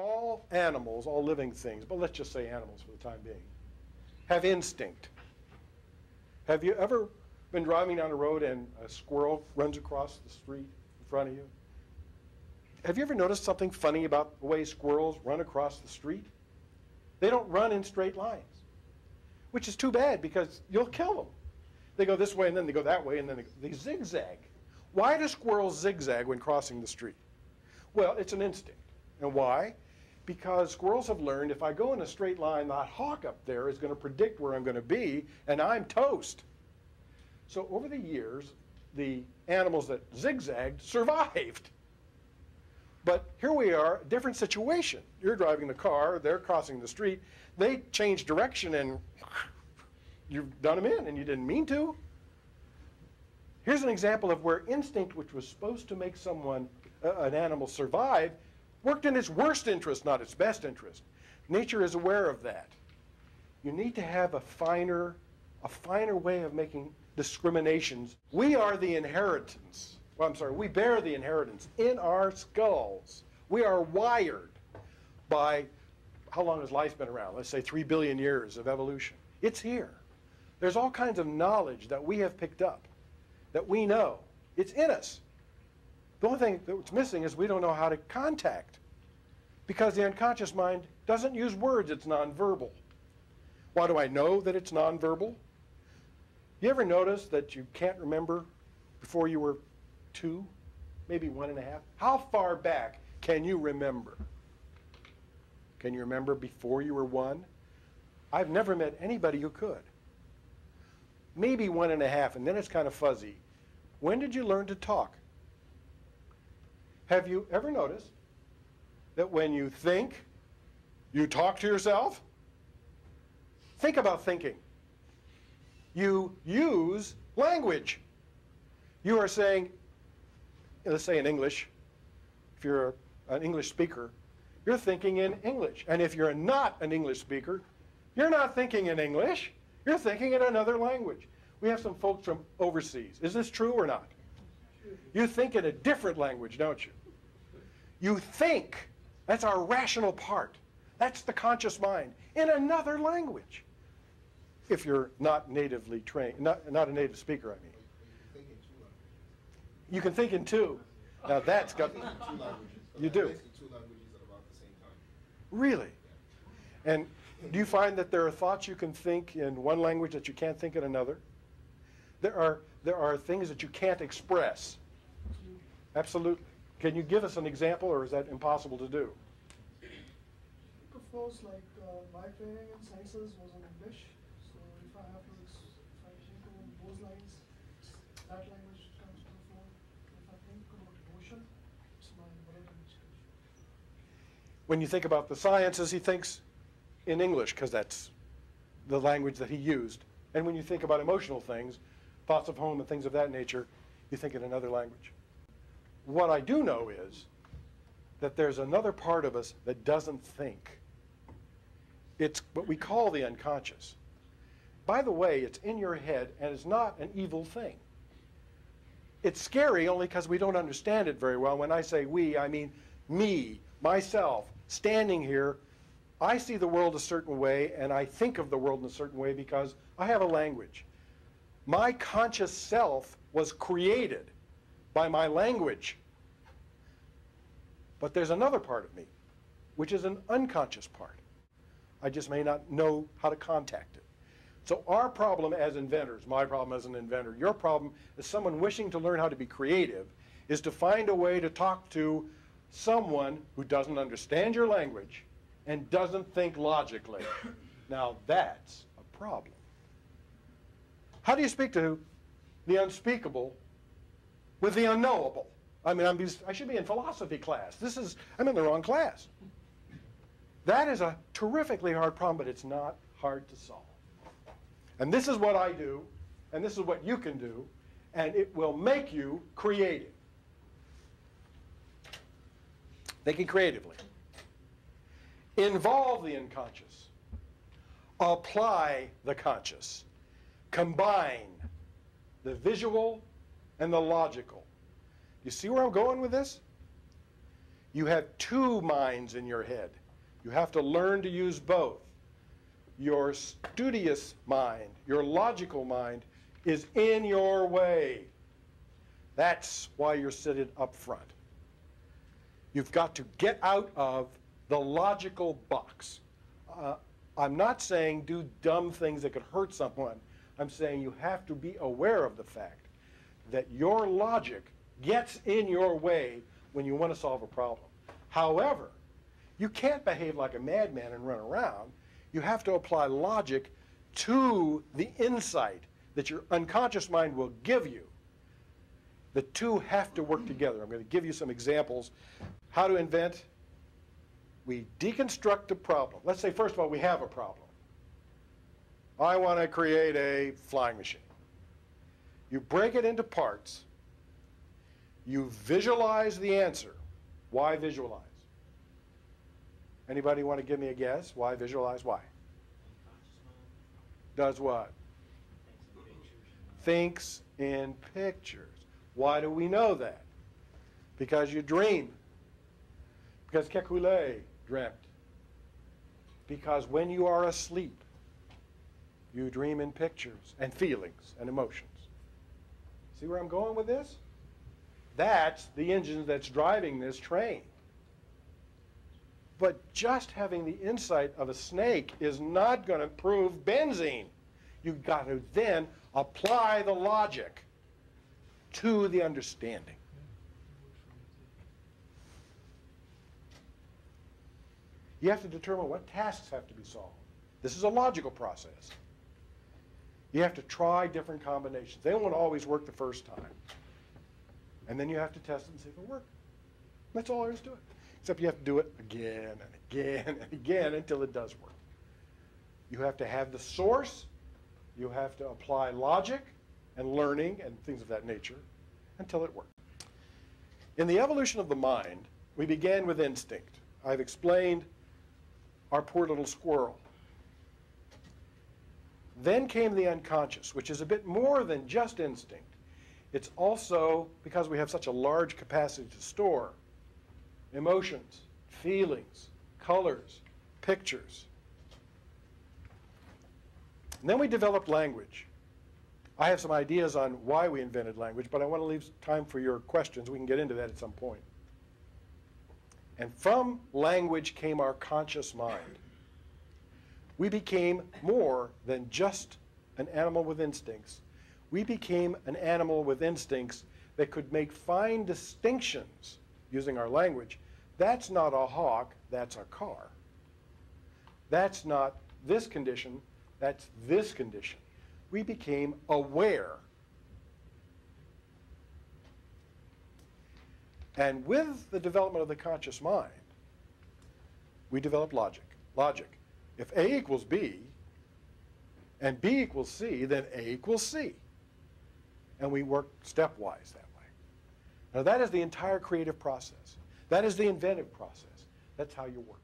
All animals, all living things, but let's just say animals for the time being, have instinct. Have you ever been driving down the road and a squirrel runs across the street in front of you? Have you ever noticed something funny about the way squirrels run across the street? They don't run in straight lines, which is too bad because you'll kill them. They go this way and then they go that way and then they zigzag. Why do squirrels zigzag when crossing the street? Well, it's an instinct. And why? Because squirrels have learned if I go in a straight line, that hawk up there is going to predict where I'm going to be, and I'm toast. So over the years, the animals that zigzagged survived. But here we are, different situation. You're driving the car, they're crossing the street, they change direction and you've done them in and you didn't mean to. Here's an example of where instinct, which was supposed to make someone, an animal survive, worked in its worst interest, not its best interest. Nature is aware of that. You need to have a finer way of making discriminations. We are the inheritance. Well, I'm sorry, we bear the inheritance in our skulls. We are wired by, how long has life been around? Let's say 3 billion years of evolution. It's here. There's all kinds of knowledge that we have picked up, that we know. It's in us. The only thing that's missing is we don't know how to contact, because the unconscious mind doesn't use words, it's nonverbal. Why do I know that it's nonverbal? You ever notice that you can't remember before you were 2, maybe 1.5? How far back can you remember? Can you remember before you were 1? I've never met anybody who could. Maybe 1.5, and then it's kind of fuzzy. When did you learn to talk? Have you ever noticed that when you think, you talk to yourself? Think about thinking. You use language. You are saying, let's say in English, if you're an English speaker, you're thinking in English. And if you're not an English speaker, you're not thinking in English, you're thinking in another language. We have some folks from overseas. Is this true or not? You think in a different language, don't you? You think. That's our rational part. That's the conscious mind in another language. If you're not natively trained, not a native speaker, I mean. You can think in two. Now that's got. You do. Two languages at about the same time. Really? And do you find that there are thoughts you can think in one language that you can't think in another? There are things that you can't express. Absolutely. Can you give us an example, or is that impossible to do? Of course, like my training in sciences was in English, so if I have to, if I think along those lines, that language comes to the fore. If I think about emotion, it's my mother language. When you think about the sciences, he thinks in English, because that's the language that he used. And when you think about emotional things, thoughts of home and things of that nature, you think in another language. What I do know is that there's another part of us that doesn't think. It's what we call the unconscious. By the way, it's in your head, and it's not an evil thing. It's scary only because we don't understand it very well. When I say we, I mean me, myself, standing here. I see the world a certain way, and I think of the world in a certain way because I have a language. My conscious self was created by my language. But there's another part of me, which is an unconscious part. I just may not know how to contact it. So our problem as inventors, my problem as an inventor, your problem as someone wishing to learn how to be creative, is to find a way to talk to someone who doesn't understand your language and doesn't think logically. Now that's a problem. How do you speak to the unspeakable with the unknowable? I mean, I should be in philosophy class. I'm in the wrong class. That is a terrifically hard problem, but it's not hard to solve. And this is what I do, and this is what you can do, and it will make you creative. Thinking creatively. Involve the unconscious. Apply the conscious. Combine the visual and the logical. You see where I'm going with this? You have two minds in your head. You have to learn to use both. Your studious mind, your logical mind, is in your way. That's why you're sitting up front. You've got to get out of the logical box. I'm not saying do dumb things that could hurt someone. I'm saying you have to be aware of the fact that your logic gets in your way when you want to solve a problem. However, you can't behave like a madman and run around. You have to apply logic to the insight that your unconscious mind will give you. The two have to work together. I'm going to give you some examples. How to invent. We deconstruct the problem. Let's say, first of all, we have a problem. I want to create a flying machine. You break it into parts. You visualize the answer. Why visualize? Anybody want to give me a guess? Why visualize? Why? Does what? Thinks in pictures. Why do we know that? Because you dream. Because Kamille dreamt. Because when you are asleep, you dream in pictures and feelings and emotions. See where I'm going with this? That's the engine that's driving this train. But just having the insight of a snake is not going to prove benzene. You've got to then apply the logic to the understanding. You have to determine what tasks have to be solved. This is a logical process. You have to try different combinations. They won't always work the first time. And then you have to test it and see if it works. That's all there is to it. Except you have to do it again and again and again until it does work. You have to have the source. You have to apply logic and learning and things of that nature until it works. In the evolution of the mind, we began with instinct. I've explained our poor little squirrel. Then came the unconscious, which is a bit more than just instinct. It's also, because we have such a large capacity to store, emotions, feelings, colors, pictures. And then we developed language. I have some ideas on why we invented language, but I want to leave time for your questions. We can get into that at some point. And from language came our conscious mind. We became more than just an animal with instincts. We became an animal with instincts that could make fine distinctions using our language. That's not a hawk, that's a car. That's not this condition, that's this condition. We became aware. And with the development of the conscious mind, we developed logic. Logic. If A equals B and B equals C, then A equals C. And we work stepwise that way. Now that is the entire creative process. That is the inventive process. That's how you work.